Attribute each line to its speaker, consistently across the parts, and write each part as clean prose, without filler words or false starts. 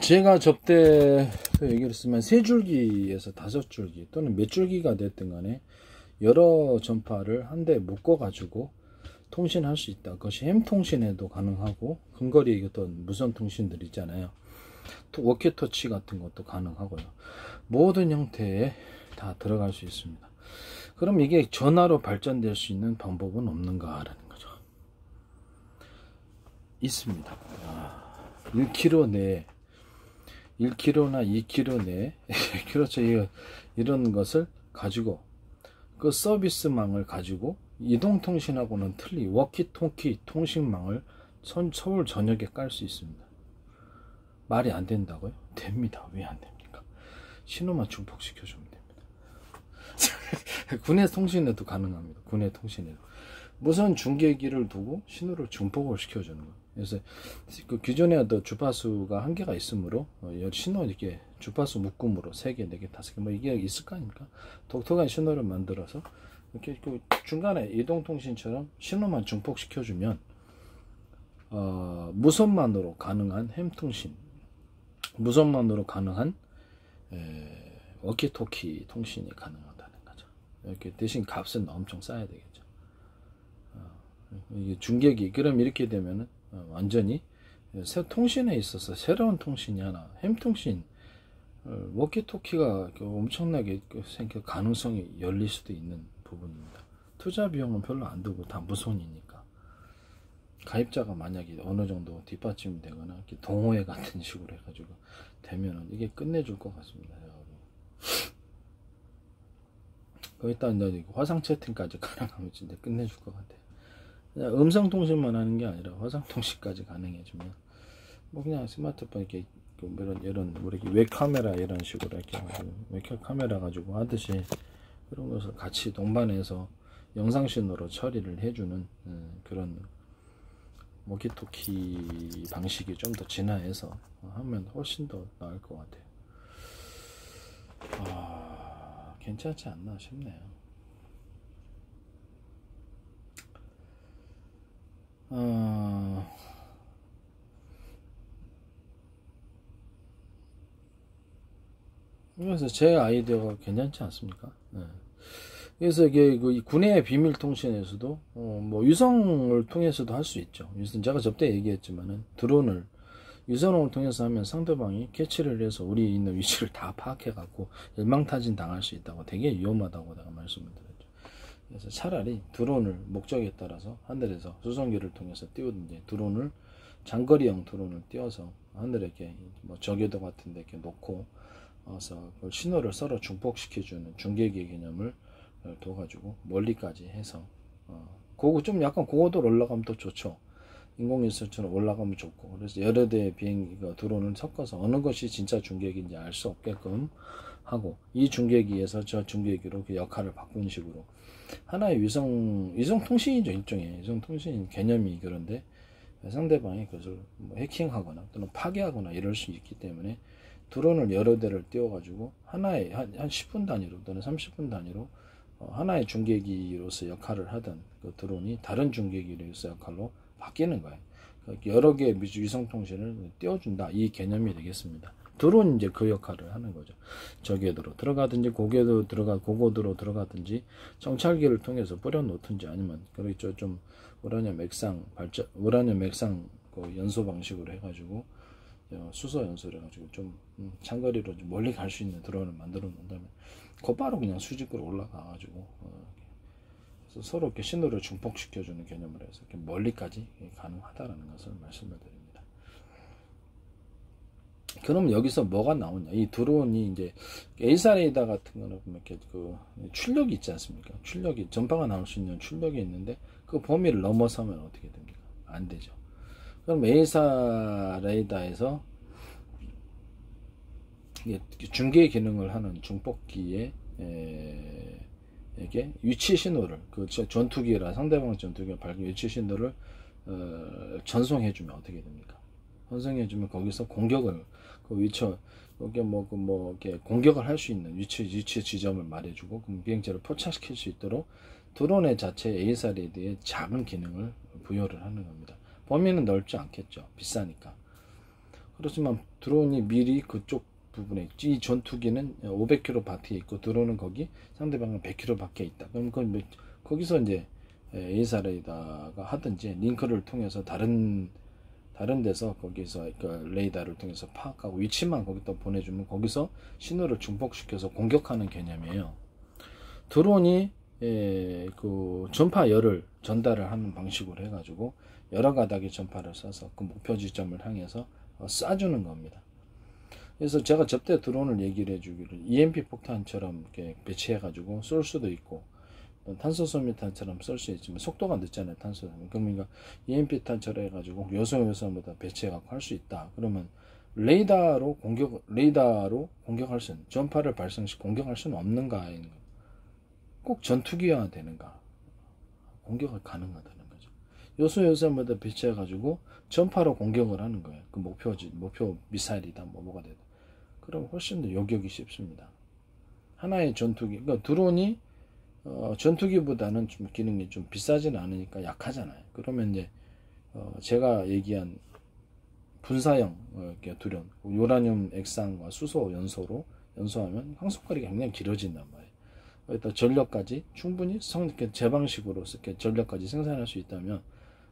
Speaker 1: 제가 접대 얘기를 쓰면 세 줄기에서 다섯 줄기 또는 몇 줄기가 됐든 간에 여러 전파를 한데 묶어 가지고 통신할 수 있다. 그것이 햄통신에도 가능하고 근거리 어떤 무선 통신들 있잖아요. 워키터치 같은 것도 가능하고요. 모든 형태에 다 들어갈 수 있습니다. 그럼 이게 전화로 발전될 수 있는 방법은 없는가라는 거죠. 있습니다. 1km 내에 1km나 2km 내에 그렇죠. 이런 것을 가지고 그 서비스망을 가지고 이동통신하고는 틀린 워키토키 통신망을 서울 전역에 깔 수 있습니다. 말이 안 된다고요? 됩니다. 왜 안 됩니까? 신호만 중복시켜주면 됩니다. 군내 통신에도 가능합니다. 군내 통신에도. 무선 중계기를 두고 신호를 중복을 시켜주는 거예요. 그래서 그 기존에 어떤 주파수가 한계가 있으므로 신호 이렇게 주파수 묶음으로 3개, 4개, 5개 뭐 이게 있을 거 아닙니까? 독특한 신호를 만들어서 이렇게 그 중간에 이동통신처럼 신호만 중복시켜주면 무선만으로 가능한 햄통신, 무선만으로 가능한 워키토키 통신이 가능하다는 거죠. 이렇게 대신 값은 엄청 싸야 되겠죠. 이게 중계기 그럼 이렇게 되면은 완전히 새 통신에 있어서 새로운 통신이 하나 햄통신 워키토키가 엄청나게 생길 가능성이 열릴 수도 있는 부분입니다. 투자 비용은 별로 안 들고 다 무선이니까 가입자가 만약에 어느 정도 뒷받침이 되거나 이렇게 동호회 같은 식으로 해가지고 되면은 이게 끝내줄 것 같습니다. 거기다 이제 화상 채팅까지 가능하면 진짜 끝내줄 것 같아요. 그냥 음성 통신만 하는 게 아니라 화상 통신까지 가능해지면 뭐 그냥 스마트폰 이렇게 이런 우리 웹카메라 이런 식으로 이렇게 웹카메라 가지고 하듯이 그런 것을 같이 동반해서 영상 신호로 처리를 해주는 그런 워키토키 방식이 좀 더 진화해서 하면 훨씬 더 나을 것 같아요. 괜찮지 않나 싶네요. 그래서 제 아이디어가 괜찮지 않습니까? 네. 그래서 이게 그 군의 비밀 통신에서도 뭐 유성을 통해서도 할 수 있죠. 제가 접대 얘기했지만은 드론을 유선을 통해서 하면 상대방이 캐치를 해서 우리 있는 위치를 다 파악해 갖고 일망타진 당할 수 있다고 되게 위험하다고 내가 말씀을 드렸죠. 그래서 차라리 드론을 목적에 따라서 하늘에서 수송기를 통해서 띄우든지 드론을 장거리형 드론을 띄워서 하늘에 이렇게 뭐 저궤도 같은 데 이렇게 놓고 그 신호를 서로 중복시켜주는 중계기의 개념을 둬가지고 멀리까지 해서 그거 좀 약간 고고도로 올라가면 더 좋죠. 인공위성처럼 올라가면 좋고 그래서 여러 대의 비행기가 드론을 섞어서 어느 것이 진짜 중계기인지 알 수 없게끔 하고 이 중계기에서 저 중계기로 그 역할을 바꾸는 식으로 하나의 위성 통신이죠. 일종의 위성 통신 개념이 그런데 상대방이 그것을 뭐 해킹하거나 또는 파괴하거나 이럴 수 있기 때문에 드론을 여러 대를 띄워가지고 하나의 한 10분 단위로 또는 30분 단위로 하나의 중계기로서 역할을 하던 그 드론이 다른 중계기로서 역할로 바뀌는 거예요. 여러 개의 위성통신을 띄워준다. 이 개념이 되겠습니다. 드론이 이제 그 역할을 하는 거죠. 저궤도로 들어가든지 고고도로 들어가든지 정찰기를 통해서 뿌려놓든지 아니면 그렇죠. 좀 우라늄 액상 그 연소 방식으로 해가지고 수소 연소를 해가지고 좀 장거리로 좀 멀리 갈 수 있는 드론을 만들어 놓는다면 곧바로 그냥 수직으로 올라가가지고 그래서 서로 이렇게 신호를 중복시켜주는 개념으로 해서 이렇게 멀리까지 가능하다라는 것을 말씀을 드립니다. 그럼 여기서 뭐가 나오냐? 이 드론이 이제 A사 레이더 같은 거는 이렇게 그 출력이 있지 않습니까? 출력이 전파가 나올 수 있는 출력이 있는데 그 범위를 넘어서면 어떻게 됩니까? 안 되죠. 그럼 A사 레이더에서 중계 기능을 하는 중폭기에 이게 위치 신호를 그 전투기라 상대방 전투기가 밝은 위치 신호를 전송해주면 어떻게 됩니까? 전송해주면 거기서 공격을 그 위치 여기 이렇게 공격을 할 수 있는 위치 지점을 말해주고 그럼 비행체를 포착시킬 수 있도록 드론의 자체 A사 레이더에 작은 기능을 부여를 하는 겁니다. 범위는 넓지 않겠죠. 비싸니까. 그렇지만 드론이 미리 그쪽 부분에, 이 전투기는 500km 밖에 있고 드론은 거기 상대방은 100km 밖에 있다. 그럼 거기서 이제 에이사 레이더가 하든지 링크를 통해서 다른 데서 거기서 그 레이더를 통해서 파악하고 위치만 거기다 보내주면 거기서 신호를 중복시켜서 공격하는 개념이에요. 드론이 그 전파열을 전달을 하는 방식으로 해가지고 여러 가닥의 전파를 쏴서 그 목표 지점을 향해서 쏴주는 겁니다. 그래서 제가 접대 드론을 얘기를 해주기를 EMP 폭탄처럼 이렇게 배치해가지고 쏠 수도 있고 탄소소미탄처럼 쏠 수 있지만 속도가 늦잖아요. 탄소소미. 그러니까 EMP탄처럼 해가지고 요소모다 배치해갖고 할 수 있다. 그러면 레이더로 공격할 수는, 전파를 발생시 공격할 수는 없는가? 꼭 전투기여야 되는가? 공격을 가능하다는 거죠. 요소모다 배치해가지고 전파로 공격을 하는 거예요. 그 목표 미사일이다, 뭐가 되든. 그럼 훨씬 더 요격이 쉽습니다. 하나의 전투기, 그러니까 드론이 전투기보다는 좀 기능이 좀 비싸지는 않으니까 약하잖아요. 그러면 이제 제가 얘기한 분사형 드론, 요라늄 액상과 수소 연소로 연소하면 항속거리가 굉장히 길어진단 말이에요. 일단 전력까지 충분히 제 방식으로 전력까지 생산할 수 있다면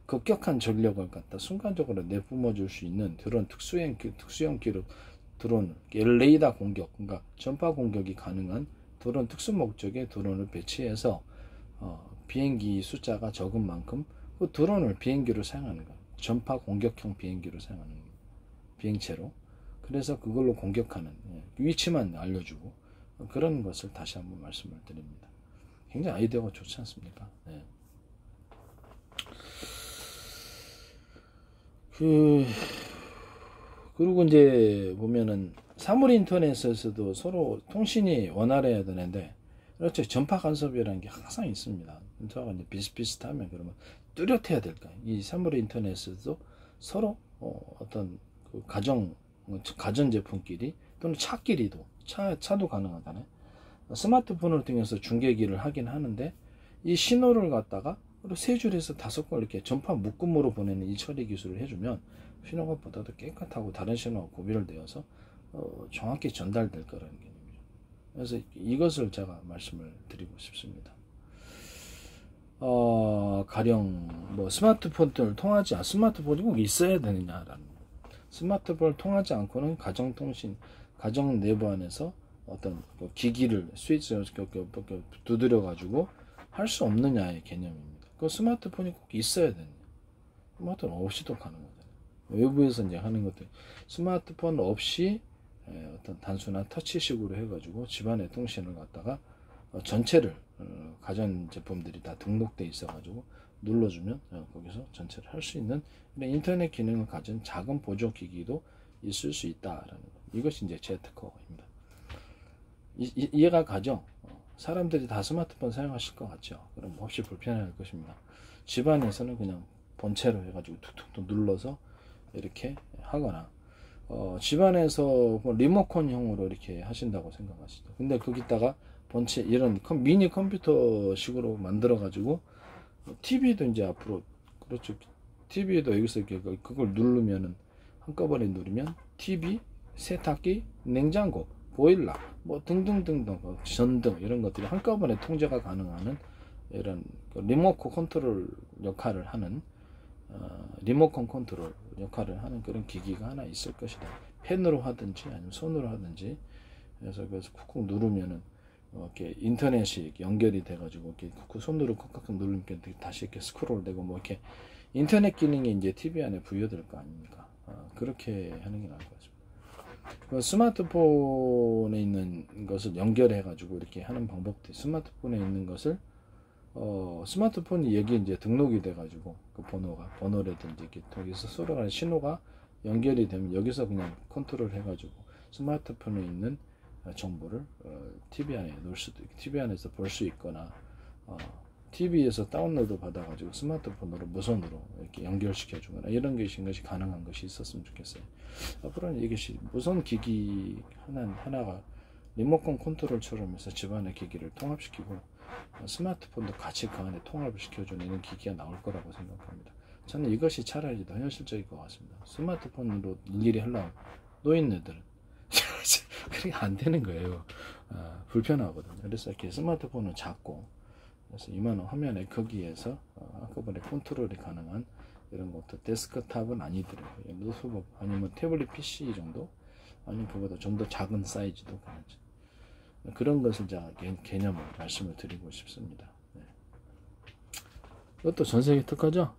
Speaker 1: 급격한 전력을 갖다 순간적으로 내뿜어 줄 수 있는 그런 특수형 드론, 레이더 공격, 그러니까 전파 공격이 가능한 드론, 특수 목적의 드론을 배치해서 비행기 숫자가 적은 만큼 그 드론을 비행기로 사용하는 거예요. 전파 공격형 비행기로 사용하는 거예요. 비행체로. 그래서 그걸로 공격하는, 위치만 알려주고 그런 것을 다시 한번 말씀을 드립니다. 굉장히 아이디어가 좋지 않습니까? 네. 그리고 이제 보면은 사물 인터넷에서도 서로 통신이 원활해야 되는데, 그렇죠. 전파 간섭이라는 게 항상 있습니다. 전파가 이제 비슷비슷하면 그러면 뚜렷해야 될까요? 이 사물 인터넷에서도 서로 어떤 그 가전 제품끼리 또는 차끼리도 차도 가능하잖아요. 스마트폰을 통해서 중계기를 하긴 하는데 이 신호를 갖다가 세 줄에서 5걸 이렇게 전파 묶음으로 보내는 이 처리 기술을 해주면 신호가 보다도 깨끗하고 다른 신호와 구별되어서 정확히 전달될 거라는 개념이죠. 그래서 이것을 제가 말씀을 드리고 싶습니다. 가령 뭐 스마트폰을 통하지 스마트폰이 꼭 있어야 되느냐라는, 스마트폰을 통하지 않고는 가정 내부 안에서 어떤 기기를 스위치를 두드려 가지고 할 수 없느냐의 개념입니다. 그 스마트폰이 꼭 있어야 되느냐? 스마트폰 없이도 가능하잖아요. 외부에서 이제 하는 것들, 스마트폰 없이 어떤 단순한 터치식으로 해가지고 집안의 통신을 갖다가 전체를 가전 제품들이 다 등록돼 있어가지고 눌러주면 거기서 전체를 할 수 있는 인터넷 기능을 가진 작은 보조 기기도 있을 수 있다라는 것. 이것이 이제 제트커입니다. 이해가 가죠? 사람들이 다 스마트폰 사용하실 것 같죠? 그럼 없이 불편할 것입니다. 집안에서는 그냥 본체로 해가지고 툭툭툭 눌러서 이렇게 하거나, 집안에서 리모컨형으로 이렇게 하신다고 생각하시죠. 근데 거기다가 본체, 이런 미니 컴퓨터 식으로 만들어 가지고 TV도 이제 앞으로, 그렇죠. TV도 여기서 이렇게 그걸 누르면은, 한꺼번에 누르면 TV, 세탁기, 냉장고, 보일러, 뭐 등등등등, 전등 이런 것들이 한꺼번에 통제가 가능한 이런 리모컨 컨트롤 역할을 하는, 리모컨 컨트롤 역할을 하는 그런 기기가 하나 있을 것이다. 펜으로 하든지 아니면 손으로 하든지 그래서 쿡쿡 누르면은 이렇게 인터넷이 연결이 돼가지고 이렇게 손으로 쿡쿡 누르면 다시 이렇게 스크롤되고 뭐 이렇게 인터넷 기능이 이제 TV 안에 부여될 거 아닙니까? 그렇게 하는 게 나을 것 같습니다. 스마트폰에 있는 것을 연결해가지고 이렇게 하는 방법도, 스마트폰에 있는 것을 스마트폰이 여기 이제 등록이 돼가지고 그 번호라든지 이렇게 여기서 서로 간의 신호가 연결이 되면 여기서 그냥 컨트롤 해가지고 스마트폰에 있는 정보를 TV 안에 놓을 수도 있고, TV 안에서 볼 수 있거나, TV에서 다운로드 받아가지고 스마트폰으로 무선으로 이렇게 연결시켜 주거나 이런 것이 가능한 것이 있었으면 좋겠어요. 앞으로는 이것이 무선 기기 하나가 리모컨 컨트롤처럼 해서 집안의 기기를 통합시키고 스마트폰도 같이 그 안에 통합을 시켜주는 이런 기기가 나올 거라고 생각합니다. 저는 이것이 차라리 더 현실적일 것 같습니다. 스마트폰으로 일일이 하려고 노인네들은 그렇게 안 되는 거예요. 불편하거든요. 그래서 이렇게 스마트폰은 작고, 그래서 이만한 화면에 거기에서 한꺼번에 컨트롤이 가능한 이런 것도 데스크탑은 아니더라고요. 노트북 아니면 태블릿 PC 정도, 아니면 그보다 좀 더 작은 사이즈도 가능하죠. 그런 것을 제가 개념을 말씀을 드리고 싶습니다. 네. 이것도 전 세계 특허죠?